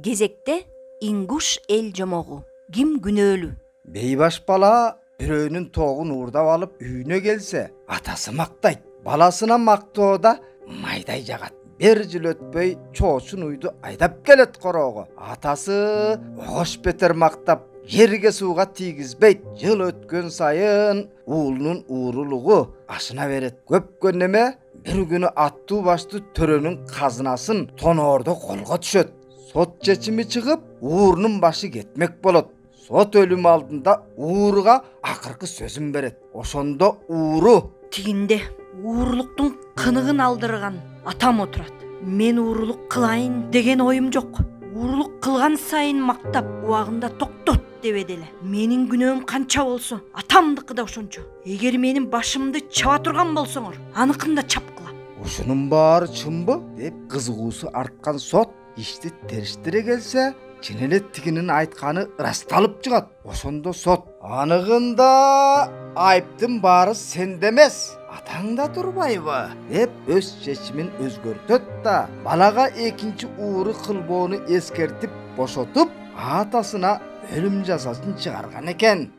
Кезекте ингуш эл жомогу. Ким күнөөлүү? Бейбаш бала бирөөнүн тоогун уурдап алып үйүнө келсе, атасы мактайт. Баласына мактоодо майдай жагат. Бир жыл өтпөй чоочун уйду айдап келет короого. Атасы огош бетер мактап, жерге сууга тийгизбейт. Жыл өткөн сайын уулунун уурулугу ашына берет. Көпкө неме бир күнү аттуу баштуу төрөнүн казынасын тоноордо колго түшөт. Сот чечими чыгып, уурунун башы кетмек болот. Сот өлүм алдында ууруга акыркы сөзүн берет. Ошондо ууру Тигинде уурулуктун кыныгын алдырган атам отурат. Мен уурулук кылайын деген оюм жок. Уурулук кылган сайын мактап, убагында токтот дебеди эле. Менин күнөөм канча болсо, атамдыкы да ошончо. Эгер менин башымды чаба турган болсоңор, аныкын да чапкыла. ушунун баары чынбы деп кызыгуусу арткан сот ишти териштире келсе, чын эле тигинин айтканы ырасталып чыгат. Ошондо сот аныгында айыптын баары сенде эмес, атаңда турбайбы деп өз чечимин өзгөртөт да балага экинчи ууру кылбоону эскертип бошотуп, атасына өлүм жазасын чыгарган экен.